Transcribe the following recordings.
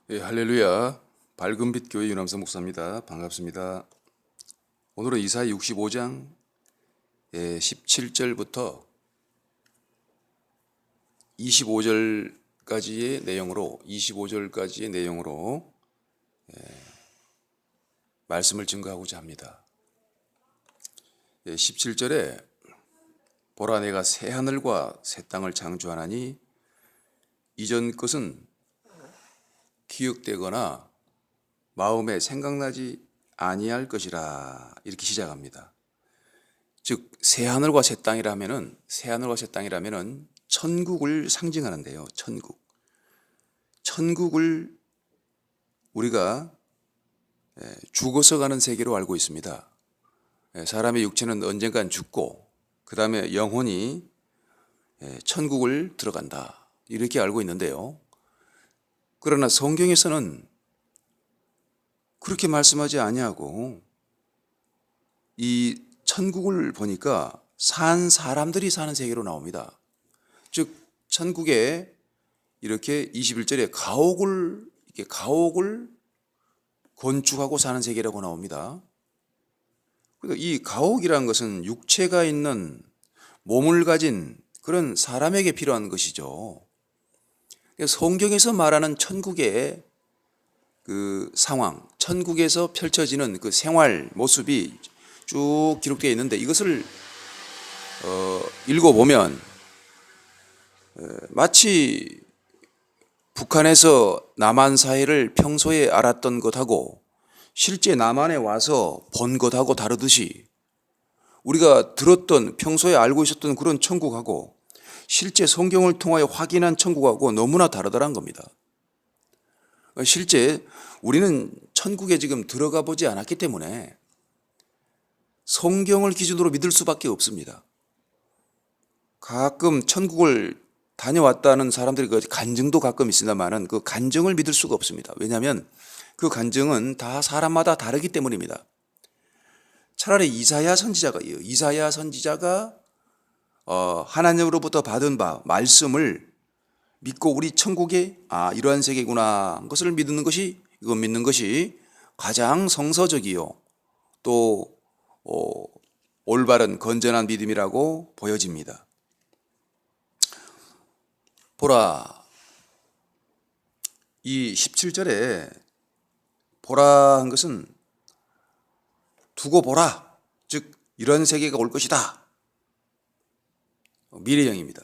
예, 할렐루야. 밝은빛 교회 유남성 목사입니다. 반갑습니다. 오늘은 이사야 65장 17절부터 25절까지의 내용으로 말씀을 증거하고자 합니다. 17절에 보라 내가 새 하늘과 새 땅을 창조하나니 이전 것은 기억되거나 마음에 생각나지 아니할 것이라 이렇게 시작합니다. 즉 새하늘과 새 땅이라면은 천국을 상징하는데요. 천국을 우리가 죽어서 가는 세계로 알고 있습니다. 사람의 육체는 언젠간 죽고 그 다음에 영혼이 천국을 들어간다 이렇게 알고 있는데요. 그러나 성경에서는 그렇게 말씀하지 아니하고 이 천국을 보니까 산 사람들이 사는 세계로 나옵니다. 즉 천국에 이렇게 21절에 가옥을 건축하고 사는 세계라고 나옵니다. 그러니까 이 가옥이라는 것은 육체가 있는 몸을 가진 그런 사람에게 필요한 것이죠. 성경에서 말하는 천국의 그 상황, 천국에서 펼쳐지는 그 생활 모습이 쭉 기록되어 있는데 이것을 읽어보면 마치 북한에서 남한 사회를 평소에 알았던 것하고 실제 남한에 와서 본 것하고 다르듯이 우리가 들었던 평소에 알고 있었던 그런 천국하고 실제 성경을 통하여 확인한 천국하고 너무나 다르다는 겁니다. 실제 우리는 천국에 지금 들어가 보지 않았기 때문에 성경을 기준으로 믿을 수밖에 없습니다. 가끔 천국을 다녀왔다는 사람들이 그 간증도 가끔 있습니다만은 그 간증을 믿을 수가 없습니다. 왜냐하면 그 간증은 다 사람마다 다르기 때문입니다. 차라리 이사야 선지자가 하나님으로부터 받은 바 말씀을 믿고 우리 천국에 이러한 세계구나 것을 믿는 것이 가장 성서적이요 또 올바른 건전한 믿음이라고 보여집니다. 보라, 이 17절에 보라 한 것은 두고 보라, 즉 이런 세계가 올 것이다. 미래형입니다.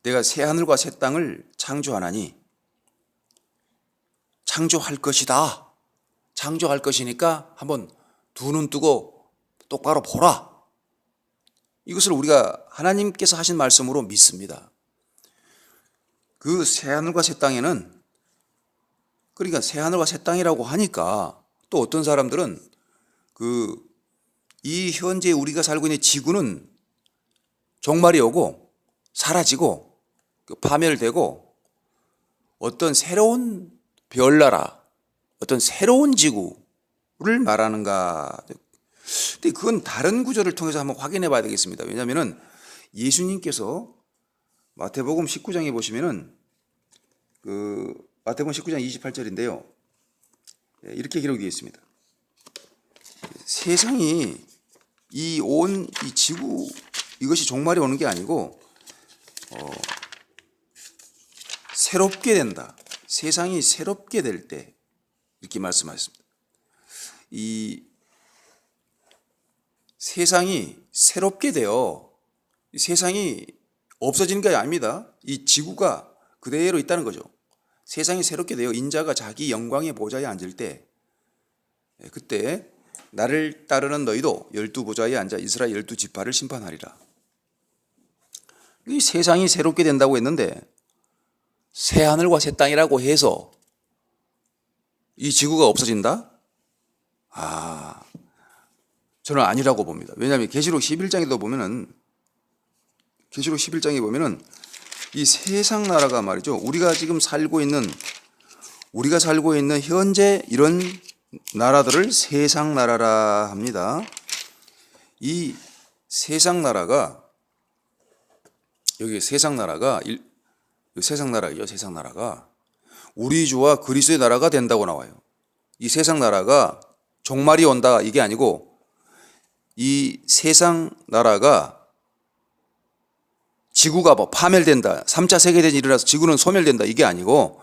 내가 새 하늘과 새 땅을 창조하나니 창조할 것이다. 창조할 것이니까 한번 두 눈 뜨고 똑바로 보라. 이것을 우리가 하나님께서 하신 말씀으로 믿습니다. 그 새 하늘과 새 땅에는 그러니까 새 하늘과 새 땅이라고 하니까 또 어떤 사람들은 이 현재 우리가 살고 있는 지구는 종말이 오고 사라지고 파멸되고 어떤 새로운 별나라, 어떤 새로운 지구를 말하는가. 근데 그건 다른 구절을 통해서 한번 확인해 봐야 되겠습니다. 왜냐하면 예수님께서 마태복음 19장에 보시면은 마태복음 19장 28절인데요. 이렇게 기록되어 있습니다. 세상이 이 지구 이것이 종말이 오는 게 아니고 새롭게 된다. 세상이 새롭게 될 때 이렇게 말씀하셨습니다. 이 세상이 새롭게 되어 세상이 없어지는 게 아닙니다. 이 지구가 그대로 있다는 거죠. 세상이 새롭게 되어 인자가 자기 영광의 보좌에 앉을 때 그때 나를 따르는 너희도 12보좌에 앉아 이스라엘 12지파를 심판하리라. 이 세상이 새롭게 된다고 했는데 새 하늘과 새 땅이라고 해서 이 지구가 없어진다? 저는 아니라고 봅니다. 왜냐하면 계시록 11장에도 보면은 이 세상 나라가 말이죠. 우리가 살고 있는 현재 이런 나라들을 세상 나라라 합니다. 이 세상 나라가 세상 나라가 우리 주와 그리스도의 나라가 된다고 나와요. 이 세상 나라가 종말이 온다 이게 아니고 이 세상 나라가 지구가 뭐 파멸된다, 3차 세계대전이 일어나서 지구는 소멸된다 이게 아니고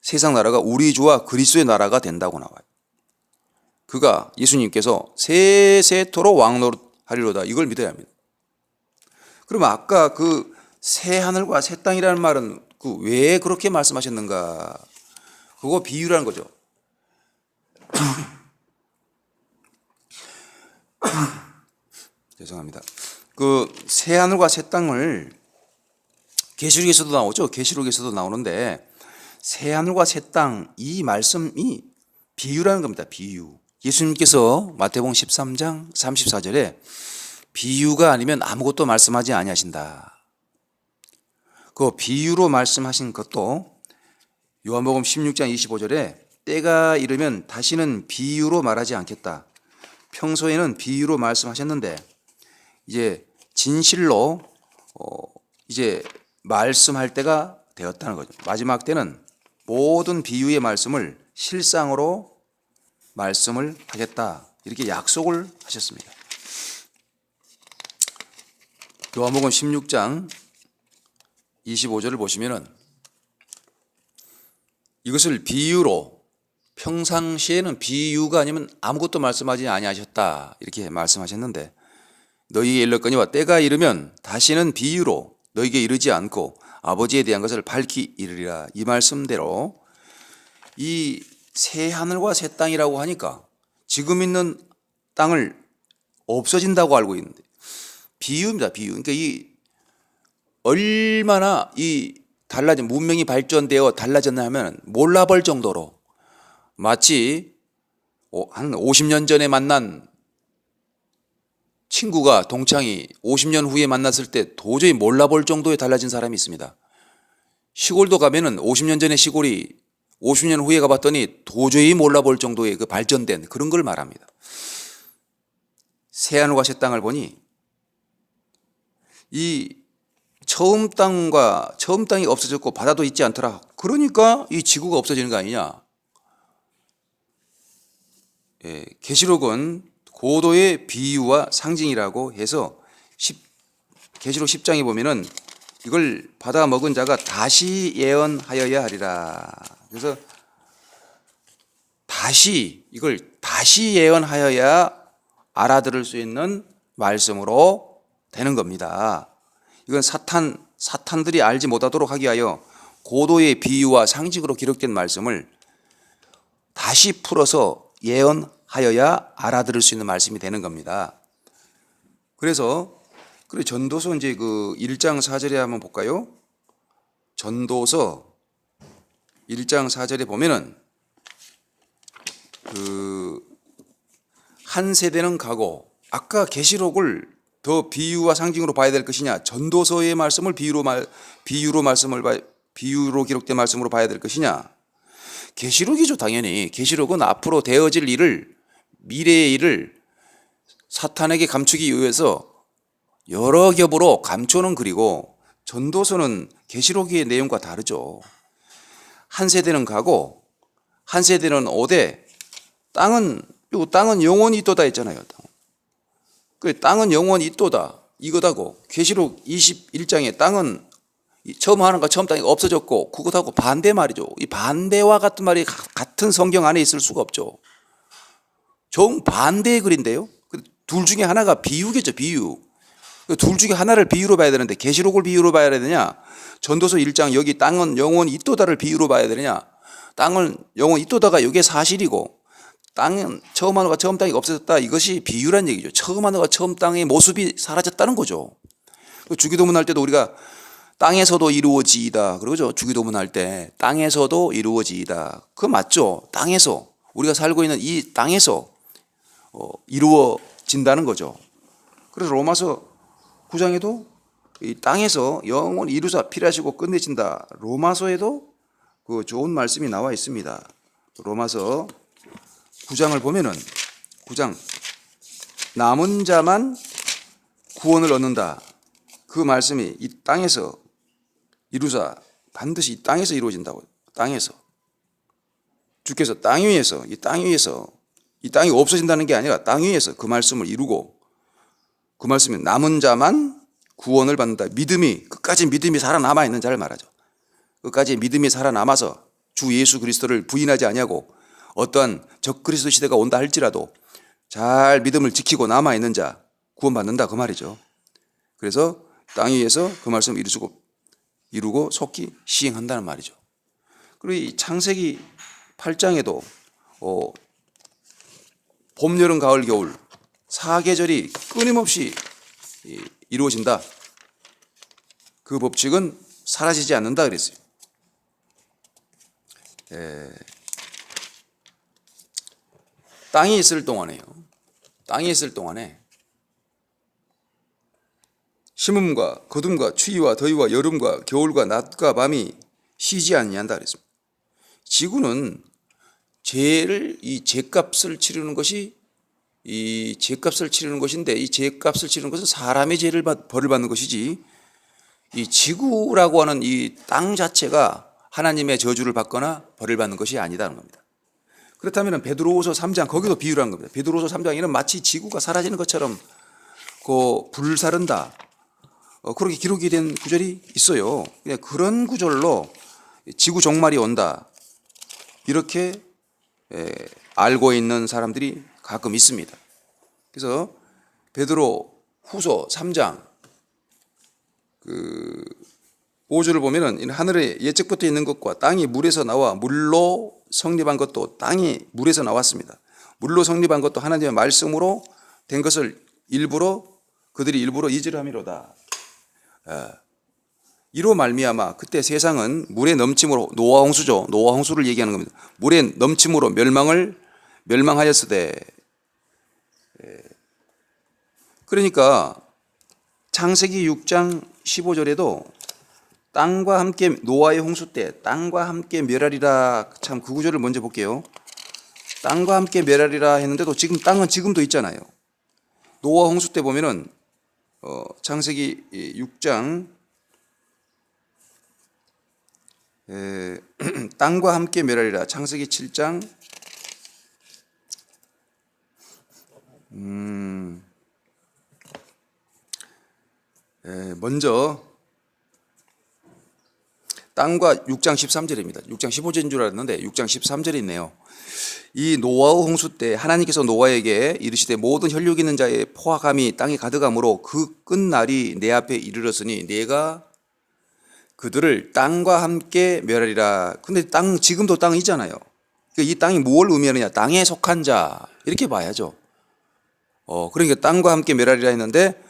세상 나라가 우리 주와 그리스도의 나라가 된다고 나와요. 그가 예수님께서 세세토록 왕노릇하리로다 이걸 믿어야 합니다. 그러면 아까 그 새 하늘과 새 땅이라는 말은 그 왜 그렇게 말씀하셨는가? 그거 비유라는 거죠. 죄송합니다. 그 새 하늘과 새 땅을 계시록에서도 나오죠. 계시록에서도 나오는데 새 하늘과 새 땅 이 말씀이 비유라는 겁니다. 비유. 예수님께서 마태복음 13장 34절에 비유가 아니면 아무것도 말씀하지 아니하신다. 그 비유로 말씀하신 것도 요한복음 16장 25절에 때가 이르면 다시는 비유로 말하지 않겠다. 평소에는 비유로 말씀하셨는데 이제 진실로 이제 말씀할 때가 되었다는 거죠. 마지막 때는 모든 비유의 말씀을 실상으로 말씀을 하겠다. 이렇게 약속을 하셨습니다. 요한복음 16장 25절을 보시면은 이것을 비유로 평상시에는 비유가 아니면 아무것도 말씀하지 아니하셨다. 이렇게 말씀하셨는데 너희에게 일렀거니와 때가 이르면 다시는 비유로 너희에게 이르지 않고 아버지에 대한 것을 밝히 이르리라. 이 말씀대로 이 새 하늘과 새 땅이라고 하니까 지금 있는 땅을 없어진다고 알고 있는데 비유입니다. 비유. 그러니까 이 얼마나 이 달라진 문명이 발전되어 달라졌나 하면 몰라볼 정도로 마치 한 50년 전에 만난 친구가 동창이 50년 후에 만났을 때 도저히 몰라볼 정도에 달라진 사람이 있습니다. 시골도 가면은 50년 전의 시골이 50년 후에 가봤더니 도저히 몰라볼 정도의 그 발전된 그런 걸 말합니다. 새 하늘과 새 땅을 보니 이 처음 땅이 없어졌고 바다도 있지 않더라. 그러니까 이 지구가 없어지는 거 아니냐. 예, 계시록은 고도의 비유와 상징이라고 해서 계시록 10장에 보면은 이걸 받아 먹은 자가 다시 예언하여야 하리라. 그래서 이걸 다시 예언하여야 알아들을 수 있는 말씀으로 되는 겁니다. 이건 사탄들이 알지 못하도록 하기 위하여 고도의 비유와 상징으로 기록된 말씀을 다시 풀어서 예언하여야 알아들을 수 있는 말씀이 되는 겁니다. 그래서 전도서 이제 그 1장 4절에 한번 볼까요? 전도서 1장 4절에 보면은 한 세대는 가고 아까 계시록을 더 비유와 상징으로 봐야 될 것이냐, 전도서의 말씀을 비유로 기록된 말씀으로 봐야 될 것이냐. 계시록이죠. 당연히 계시록은 앞으로 되어질 일을, 미래의 일을 사탄에게 감추기 위해서 여러 겹으로 감춰놓은 글이고, 전도서는 계시록의 내용과 다르죠. 한 세대는 가고 한 세대는 오되 땅은 영원히 있도다 했잖아요. 그 땅은 영원히 있도다 이거다고. 계시록 21장에 땅은 처음 하나님과 처음 땅이 없어졌고 그것하고 반대 말이죠. 이 반대와 같은 말이 같은 성경 안에 있을 수가 없죠. 정반대의 글인데요. 둘 중에 하나가 비유겠죠. 비유. 둘 중에 하나를 비유로 봐야 되는데 계시록을 비유로 봐야 되느냐, 전도서 1장 여기 땅은 영원히 있도다를 비유로 봐야 되느냐. 땅은 영원히 있도다가 이게 사실이고 땅은 처음 하늘과 처음 땅이 없어졌다 이것이 비유란 얘기죠. 처음 하늘과 처음 땅의 모습이 사라졌다는 거죠. 주기도문 할 때도 우리가 땅에서도 이루어지이다 그러죠. 주기도문 할 때 땅에서도 이루어지이다. 그거 맞죠. 땅에서 우리가 살고 있는 이 땅에서 이루어진다는 거죠. 그래서 로마서 9장에도 이 땅에서 영원히 이루사 필요하시고 끝내진다. 로마서에도 그 좋은 말씀이 나와 있습니다. 로마서 9장을 보면은 9장 남은 자만 구원을 얻는다. 그 말씀이 이 땅에서 이루사 반드시 이 땅에서 이루어진다고. 땅에서. 주께서 땅 위에서 이 땅이 없어진다는 게 아니라 땅 위에서 그 말씀을 이루고 그 말씀이 남은 자만 구원을 받는다. 끝까지 믿음이 살아남아 있는 자를 말하죠. 끝까지 믿음이 살아남아서 주 예수 그리스도를 부인하지 아니하고 어떠한 적그리스도 시대가 온다 할지라도 잘 믿음을 지키고 남아 있는 자 구원받는다 그 말이죠. 그래서 땅 위에서 그 말씀을 이루고 속히 시행한다는 말이죠. 그리고 이 창세기 8장에도 봄, 여름, 가을, 겨울 4계절이 끊임없이 이루어진다. 그 법칙은 사라지지 않는다 그랬어요. 땅이 있을 동안에요. 땅이 있을 동안에 심음과 거둠과 추위와 더위와 여름과 겨울과 낮과 밤이 쉬지 아니한다 그랬습니다. 지구는 이 죄값을 치르는 것이 이 죄값을 치르는 것인데 이 죄값을 치르는 것은 사람의 죄를 벌을 받는 것이지 이 지구라고 하는 이 땅 자체가 하나님의 저주를 받거나 벌을 받는 것이 아니다는 겁니다. 그렇다면 베드로후서 3장 거기도 비유를 한 겁니다. 베드로후서 3장에는 마치 지구가 사라지는 것처럼 불사른다. 그렇게 기록이 된 구절이 있어요. 그런 구절로 지구 종말이 온다. 이렇게 알고 있는 사람들이 가끔 있습니다. 그래서 베드로 후서 3장 5절을 보면은 하늘에 예측부터 있는 것과 땅이 물에서 나와 물로 성립한 것도 땅이 물에서 나왔습니다. 물로 성립한 것도 하나님의 말씀으로 된 것을 그들이 일부러 이질함이로다. 이로 말미암아 그때 세상은 물의 넘침으로 노아 홍수죠. 노아 홍수를 얘기하는 겁니다. 물의 넘침으로 멸망하였으되 그러니까 창세기 6장 15절에도 땅과 함께 노아의 홍수 때 땅과 함께 멸하리라 참 그 구절을 먼저 볼게요. 땅과 함께 멸하리라 했는데도 지금 땅은 지금도 있잖아요. 노아 홍수 때 보면은 창세기 6장 땅과 함께 멸하리라 창세기 7장 먼저 땅과 6장 13절입니다. 6장 15절인 줄 알았는데 6장 13절이 있네요. 이 노아의 홍수 때 하나님께서 노아에게 이르시되 모든 혈육 있는 자의 포악함이 땅에 가득함으로 그 끝날이 내 앞에 이르렀으니 내가 그들을 땅과 함께 멸하리라. 근데 지금도 땅이잖아요. 이 땅이 뭘 의미하느냐? 땅에 속한 자 이렇게 봐야죠. 그러니까 땅과 함께 멸하리라 했는데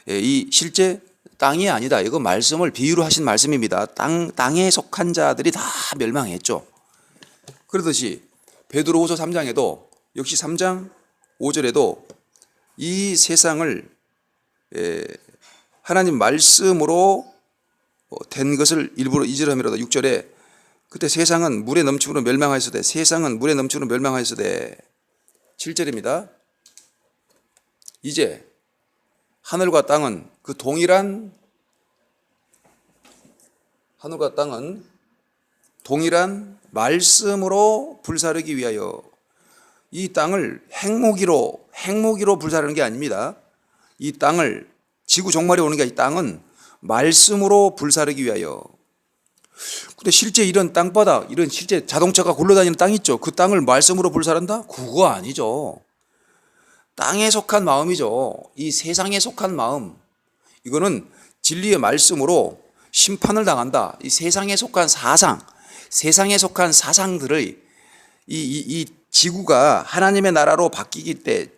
이 실제 땅이 아니다. 이거 말씀을 비유로 하신 말씀입니다. 땅에 속한 자들이 다 멸망했죠. 그러듯이 베드로후서 3장에도 역시 3장 5절에도 이 세상을 하나님 말씀으로 된 것을 일부러 이질함이라도 6절에 그때 세상은 물에 넘침으로 멸망하였으되 세상은 물에 넘침으로 멸망하였으되 7절입니다. 이제 하늘과 땅은 동일한 말씀으로 불사르기 위하여 이 땅을 핵무기로 불사르는 게 아닙니다. 이 땅을 지구 종말이 오는 게 아니라 이 땅은 말씀으로 불사르기 위하여. 근데 실제 이런 땅바닥, 이런 실제 자동차가 굴러다니는 땅 있죠. 그 땅을 말씀으로 불사른다? 그거 아니죠. 땅에 속한 마음이죠. 이 세상에 속한 마음. 이거는 진리의 말씀으로 심판을 당한다. 이 세상에 속한 사상들의 이 지구가 하나님의 나라로 바뀌기 때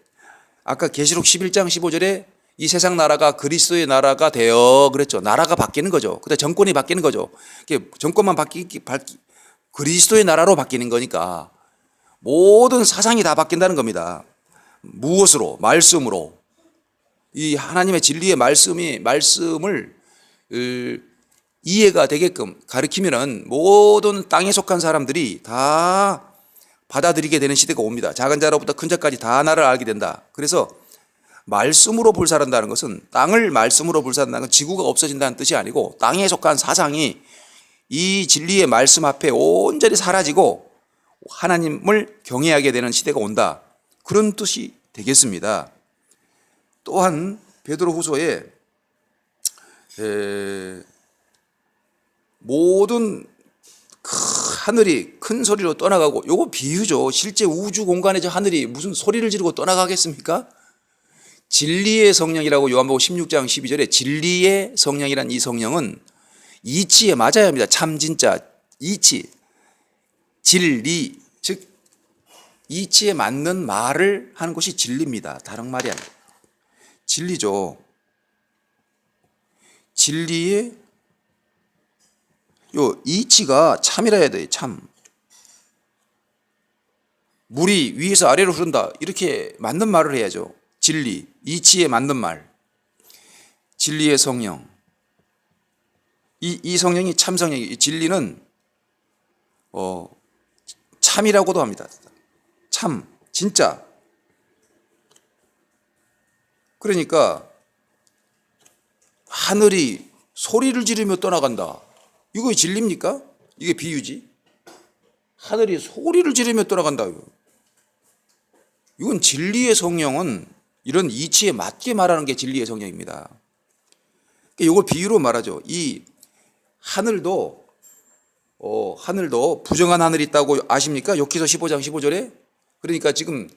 아까 계시록 11장 15절에 이 세상 나라가 그리스도의 나라가 되어 그랬죠. 나라가 바뀌는 거죠. 그때 정권이 바뀌는 거죠. 정권만 그리스도의 나라로 바뀌는 거니까 모든 사상이 다 바뀐다는 겁니다. 무엇으로? 말씀으로. 이 하나님의 진리의 말씀을 이해가 되게끔 가르치면은 모든 땅에 속한 사람들이 다 받아들이게 되는 시대가 옵니다. 작은 자로부터 큰 자까지 다 나를 알게 된다. 그래서 말씀으로 불사른다는 것은 땅을 말씀으로 불사른다는 건 지구가 없어진다는 뜻이 아니고 땅에 속한 사상이 이 진리의 말씀 앞에 온전히 사라지고 하나님을 경외하게 되는 시대가 온다. 그런 뜻이 되겠습니다. 또한 베드로후서에 모든 하늘이 큰 소리로 떠나가고, 요거 비유죠. 실제 우주 공간에 저 하늘이 무슨 소리를 지르고 떠나가겠습니까? 진리의 성령이라고 요한복음 16장 12절에 진리의 성령이란 이 성령은 이치에 맞아야 합니다. 참 진짜 이치, 진리, 즉 이치에 맞는 말을 하는 것이 진리입니다. 다른 말이 아니에요. 진리죠. 진리의 요 이치가 참이라 해야 돼. 참. 물이 위에서 아래로 흐른다. 이렇게 맞는 말을 해야죠. 진리, 이치에 맞는 말. 진리의 성령. 이 성령이 참 성령이. 이 진리는 참이라고도 합니다. 참, 진짜. 그러니까 하늘이 소리를 지르며 떠나간다. 이거 진리입니까? 이게 비유지. 하늘이 소리를 지르며 떠나간다. 이건 진리의 성령은 이런 이치에 맞게 말하는 게 진리의 성령입니다. 이걸 비유로 말하죠. 이 하늘도 부정한 하늘이 있다고 아십니까? 욥기서 15장 15절에. 그러니까 지금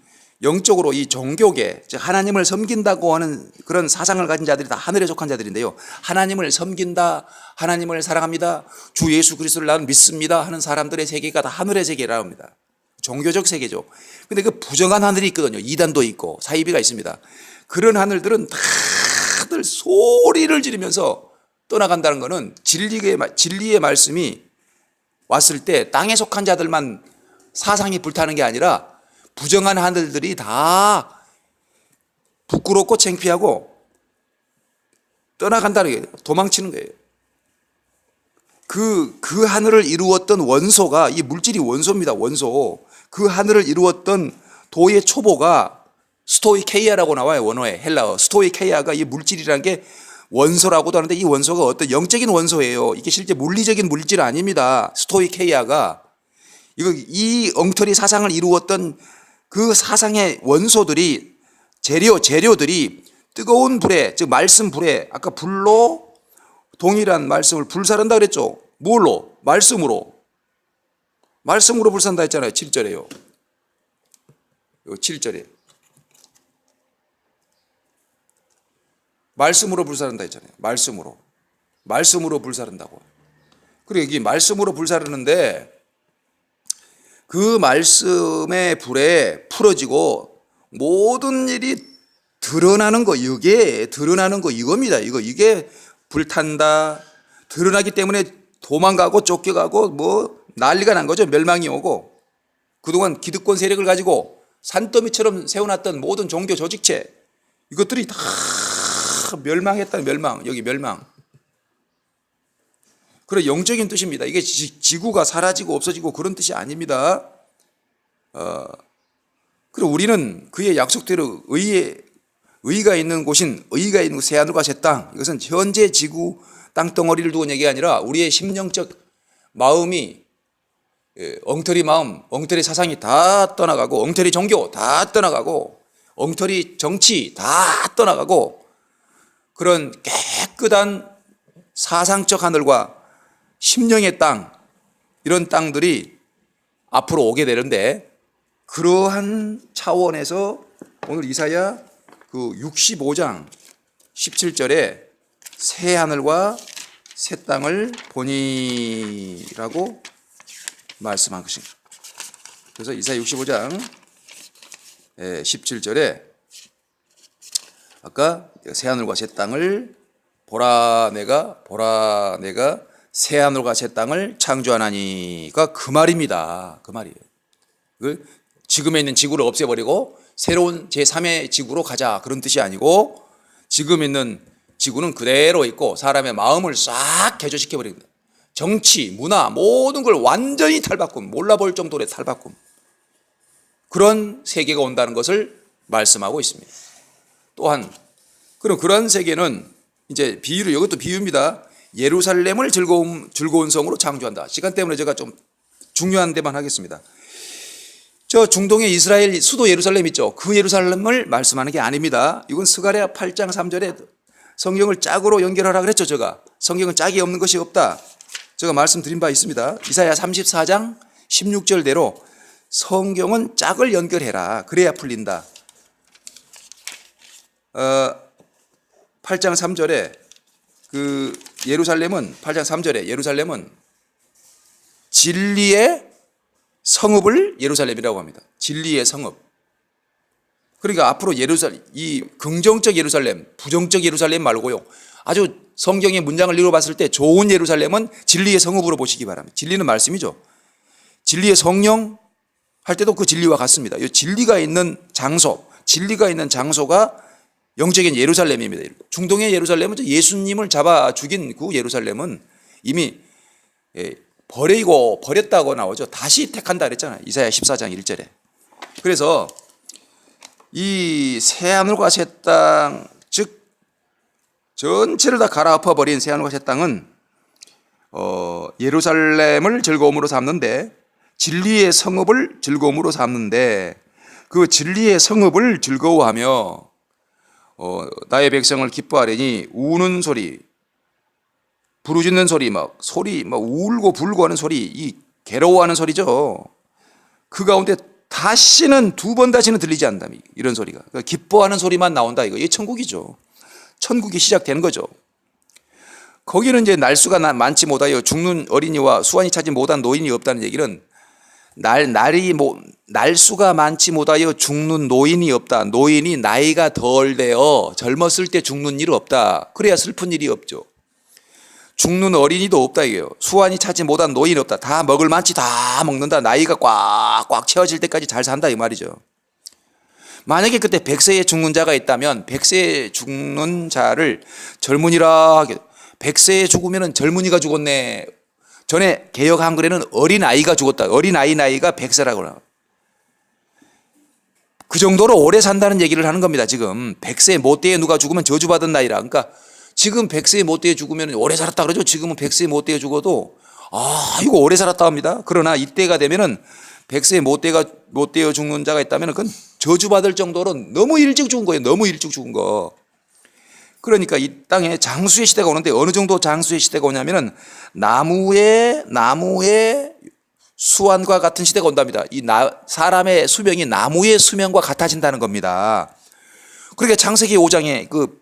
영적으로 이 종교계, 즉 하나님을 섬긴다고 하는 그런 사상을 가진 자들이 다 하늘에 속한 자들인데요. 하나님을 섬긴다, 하나님을 사랑합니다, 주 예수 그리스도를 나는 믿습니다 하는 사람들의 세계가 다 하늘의 세계라고 합니다. 종교적 세계죠. 근데 그 부정한 하늘이 있거든요. 이단도 있고 사이비가 있습니다. 그런 하늘들은 다들 소리를 지르면서 떠나간다는 것은 진리의 말씀이 왔을 때 땅에 속한 자들만 사상이 불타는 게 아니라 부정한 하늘들이 다 부끄럽고 창피하고 떠나간다는 거예요. 도망치는 거예요. 그 하늘을 이루었던 원소가, 이 물질이 원소입니다. 원소. 그 하늘을 이루었던 도의 초보가 스토이케이아라고 나와요. 원어에 헬라어. 스토이케이아가 이 물질이라는 게 원소라고도 하는데 이 원소가 어떤 영적인 원소예요. 이게 실제 물리적인 물질 아닙니다. 스토이케이아가. 이 엉터리 사상을 이루었던 그 사상의 원소들이, 재료들이 뜨거운 불에, 즉 말씀 불에, 아까 불로 동일한 말씀을 불사른다 그랬죠. 뭘로? 말씀으로. 말씀으로 불산다 했잖아요. 7절에요. 7절에. 말씀으로 불사른다 했잖아요. 말씀으로 불사른다고. 그리고 여기 말씀으로 불사르는데 그 말씀의 불에 풀어지고 모든 일이 드러나는 거, 이게 드러나는 거 이겁니다. 이게 불탄다. 드러나기 때문에 도망가고 쫓겨가고 뭐 난리가 난 거죠. 멸망이 오고. 그동안 기득권 세력을 가지고 산더미처럼 세워놨던 모든 종교 조직체, 이것들이 다 멸망했다는 멸망. 여기 멸망. 그런 영적인 뜻입니다. 이게 지구가 사라지고 없어지고 그런 뜻이 아닙니다. 그리고 우리는 그의 약속대로 의가 있는 곳인, 의가 있는 새 하늘과 새 땅, 이것은 현재 지구 땅덩어리를 두고 얘기가 아니라 우리의 심령적 마음이, 엉터리 마음, 엉터리 사상이 다 떠나가고, 엉터리 종교 다 떠나가고, 엉터리 정치 다 떠나가고, 그런 깨끗한 사상적 하늘과 심령의 땅, 이런 땅들이 앞으로 오게 되는데, 그러한 차원에서 오늘 이사야 그 65장 17절에 새 하늘과 새 땅을 보니라고 말씀한 것입니다. 그래서 이사야 65장 17절에 아까 새 하늘과 새 땅을 보라 내가 새 하늘과 새 땅을 창조하나니가 그 말입니다. 그 말이에요. 지금에 있는 지구를 없애버리고 새로운 제3의 지구로 가자, 그런 뜻이 아니고, 지금 있는 지구는 그대로 있고 사람의 마음을 싹 개조시켜버립니다. 정치, 문화, 모든 걸 완전히 탈바꿈, 몰라볼 정도의 탈바꿈, 그런 세계가 온다는 것을 말씀하고 있습니다. 또한 그럼 그런 세계는 이제 비유로, 이것도 비유입니다. 예루살렘을 즐거운 성으로 창조한다. 시간 때문에 제가 좀 중요한 데만 하겠습니다. 저 중동의 이스라엘 수도 예루살렘 있죠. 그 예루살렘을 말씀하는 게 아닙니다. 이건 스가랴 8장 3절에 성경을 짝으로 연결하라 그랬죠. 제가 성경은 짝이 없는 것이 없다. 제가 말씀드린 바 있습니다. 이사야 34장 16절대로 성경은 짝을 연결해라. 그래야 풀린다. 8장 3절에 그 예루살렘은 8장 3절에 예루살렘은 진리의 성읍을 예루살렘이라고 합니다. 진리의 성읍. 그러니까 앞으로 예루살렘, 이 긍정적 예루살렘, 부정적 예루살렘 말고요. 아주 성경의 문장을 읽어봤을 때 좋은 예루살렘은 진리의 성읍으로 보시기 바랍니다. 진리는 말씀이죠. 진리의 성령 할 때도 그 진리와 같습니다. 이 진리가 있는 장소, 진리가 있는 장소가 영적인 예루살렘입니다. 중동의 예루살렘은 예수님을 잡아 죽인 그 예루살렘은 이미 버렸다고 나오죠. 다시 택한다 그랬잖아요. 이사야 14장 1절에. 그래서 이 새하늘과 새 땅, 즉 전체를 다 갈아엎어 버린 새하늘과 새 땅은 예루살렘을 즐거움으로 삼는데, 진리의 성읍을 즐거움으로 삼는데, 그 진리의 성읍을 즐거워하며 나의 백성을 기뻐하려니 우는 소리, 부르짖는 소리, 막 울고 불고 하는 소리, 이 괴로워하는 소리죠. 그 가운데 다시는 두 번 다시는 들리지 않는다. 이런 소리가. 그러니까 기뻐하는 소리만 나온다. 이게 천국이죠. 천국이 시작되는 거죠. 거기는 이제 날수가 많지 못하여 죽는 어린이와 수완이 차지 못한 노인이 없다는 얘기는 날수가 많지 못하여 죽는 노인이 없다. 노인이 나이가 덜 되어 젊었을 때 죽는 일이 없다. 그래야 슬픈 일이 없죠. 죽는 어린이도 없다 이게요. 수완이 차지 못한 노인이 없다. 다 먹을 만치 다 먹는다. 나이가 꽉꽉 채워질 때까지 잘 산다 이 말이죠. 만약에 그때 100세에 죽는 자가 있다면 100세에 죽는 자를 젊은이라 하게, 100세에 죽으면 젊은이가 죽었네. 전에 개역 한글에는 어린아이가 죽었다. 어린아이 나이가 100세라고 나와요. 그 정도로 오래 산다는 얘기를 하는 겁니다. 지금 100세 못되에 누가 죽으면 저주받은 나이라. 그러니까 지금 100세 못되에 죽으면 오래 살았다 그러죠. 지금은 100세 못되에 죽어도 이거 오래 살았다 합니다. 그러나 이때가 되면은 100세 못되어 죽는 자가 있다면 그건 저주받을 정도로 너무 일찍 죽은 거예요. 너무 일찍 죽은 거. 그러니까 이 땅에 장수의 시대가 오는데 어느 정도 장수의 시대가 오냐면은 나무의 수완과 같은 시대가 온답니다. 사람의 수명이 나무의 수명과 같아진다는 겁니다. 그러니까 창세기 5장에 그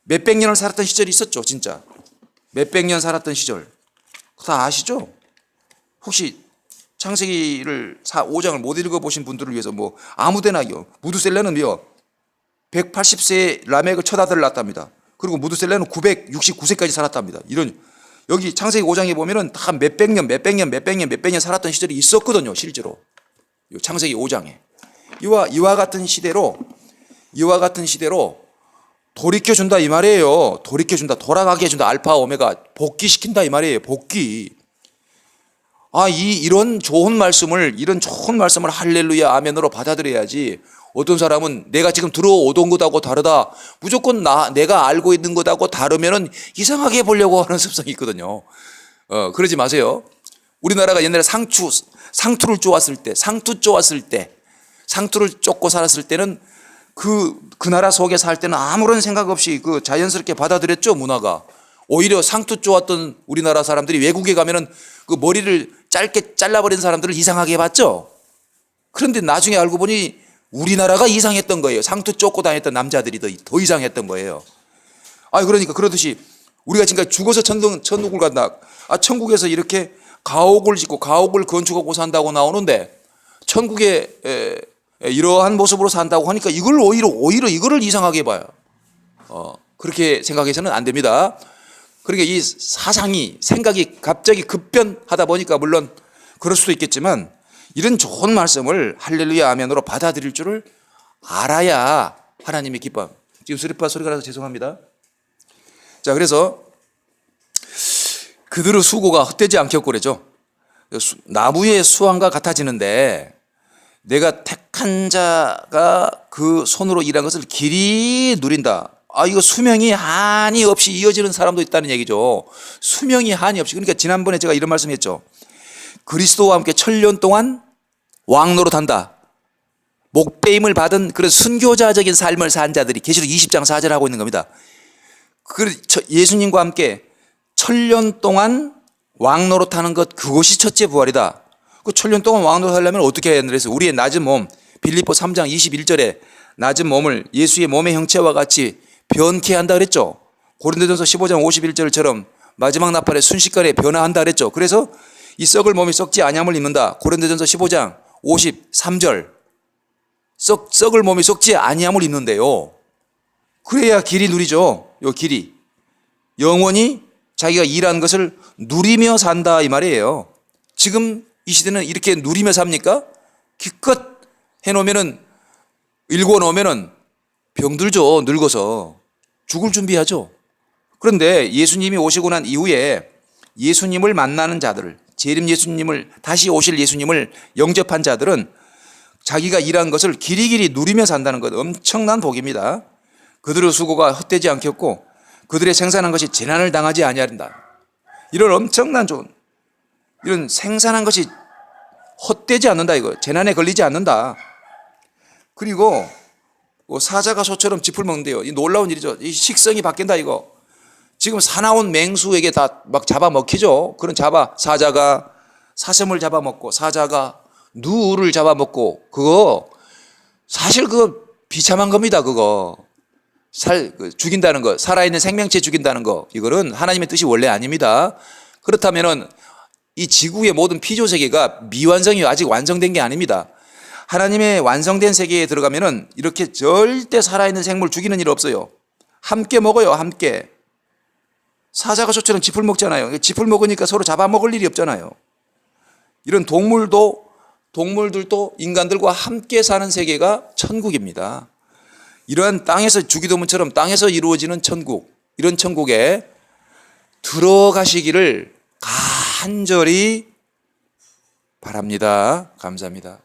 몇백 년을 살았던 시절이 있었죠. 진짜 몇백 년 살았던 시절 다 아시죠? 혹시 창세기를 5장을 못 읽어보신 분들을 위해서 뭐 아무데나요. 무두셀레는 180세에 라멕을 첫 아들을 낳았답니다. 그리고 무두셀레는 969세까지 살았답니다. 이런 여기 창세기 5장에 보면은 다 몇백 년 살았던 시절이 있었거든요. 실제로 창세기 5장에 이와 같은 시대로 돌이켜준다 이 말이에요. 돌이켜준다, 돌아가게 해준다. 알파 오메가 복귀시킨다 이 말이에요. 복귀. 이런 좋은 말씀을 할렐루야 아멘으로 받아들여야지. 어떤 사람은 내가 지금 들어오던 것하고 다르다. 무조건 내가 알고 있는 것하고 다르면은 이상하게 보려고 하는 습성이 있거든요. 그러지 마세요. 우리나라가 옛날에 상투를 쪼았을 때, 상투를 쫓고 살았을 때는 그 나라 속에 살 때는 아무런 생각 없이 그 자연스럽게 받아들였죠, 문화가. 오히려 상투 쪼았던 우리나라 사람들이 외국에 가면은 그 머리를 짧게 잘라버린 사람들을 이상하게 봤죠. 그런데 나중에 알고 보니 우리나라가 이상했던 거예요. 상투 쫓고 다녔던 남자들이 더 이상했던 거예요. 그러니까 그러듯이 우리가 지금까지 죽어서 천국을 간다. 천국에서 이렇게 가옥을 짓고 가옥을 건축하고 산다고 나오는데 천국에 이러한 모습으로 산다고 하니까 이걸 오히려 이거를 이상하게 봐요. 그렇게 생각해서는 안 됩니다. 그러니까 이 생각이 갑자기 급변하다 보니까 물론 그럴 수도 있겠지만 이런 좋은 말씀을 할렐루야 아멘으로 받아들일 줄을 알아야 하나님의 기쁨. 지금 수리파 소리가 나서 죄송합니다. 자, 그래서 그들의 수고가 헛되지 않겠고 그러죠. 나무의 수완과 같아지는데 내가 택한 자가 그 손으로 일한 것을 길이 누린다. 이거 수명이 한이 없이 이어지는 사람도 있다는 얘기죠. 수명이 한이 없이. 그러니까 지난번에 제가 이런 말씀했죠. 그리스도와 함께 1000년 동안 왕 노릇한다. 목배임을 받은 그런 순교자적인 삶을 산 자들이 계시록 20장 4절 하고 있는 겁니다. 예수님과 함께 1000년 동안 왕 노릇하는 것, 그것이 첫째 부활이다. 그 1000년 동안 왕 노릇하려면 어떻게 해야 되나 그래서 우리의 낮은 몸, 빌립보 3장 21절에 낮은 몸을 예수의 몸의 형체와 같이 변케 한다 그랬죠. 고린도전서 15장 51절처럼 마지막 나팔에 순식간에 변화한다 그랬죠. 그래서 이 썩을 몸이 썩지 아니함을 입는다. 고린도전서 15장 53절. 썩을 몸이 썩지 아니함을 입는데요. 그래야 길이 누리죠. 요 길이. 영원히 자기가 일한 것을 누리며 산다 이 말이에요. 지금 이 시대는 이렇게 누리며 삽니까? 기껏 해놓으면은 일궈놓으면은 병들죠. 늙어서 죽을 준비하죠. 그런데 예수님이 오시고 난 이후에 예수님을 만나는 자들을, 재림 예수님을, 다시 오실 예수님을 영접한 자들은 자기가 일한 것을 길이길이 누리며 산다는 것, 엄청난 복입니다. 그들의 수고가 헛되지 않겠고 그들의 생산한 것이 재난을 당하지 아니한다. 이런 엄청난 좋은, 이런 생산한 것이 헛되지 않는다. 이거 재난에 걸리지 않는다. 그리고 사자가 소처럼 짚을 먹는데요. 이 놀라운 일이죠. 이 식성이 바뀐다 이거. 지금 사나운 맹수에게 다 막 잡아먹히죠. 그런 사자가 사슴을 잡아먹고 사자가 누를 잡아먹고, 그거 사실 그거 비참한 겁니다. 그거 죽인다는 거, 살아있는 생명체 죽인다는 거, 이거는 하나님의 뜻이 원래 아닙니다. 그렇다면은 이 지구의 모든 피조 세계가 미완성이 아직 완성된 게 아닙니다. 하나님의 완성된 세계에 들어가면은 이렇게 절대 살아있는 생물 죽이는 일 없어요. 함께 먹어요. 함께. 사자가 저처럼 짚을 먹잖아요. 짚을 먹으니까 서로 잡아먹을 일이 없잖아요. 이런 동물들도 인간들과 함께 사는 세계가 천국입니다. 이러한 땅에서, 주기도문처럼 땅에서 이루어지는 천국, 이런 천국에 들어가시기를 간절히 바랍니다. 감사합니다.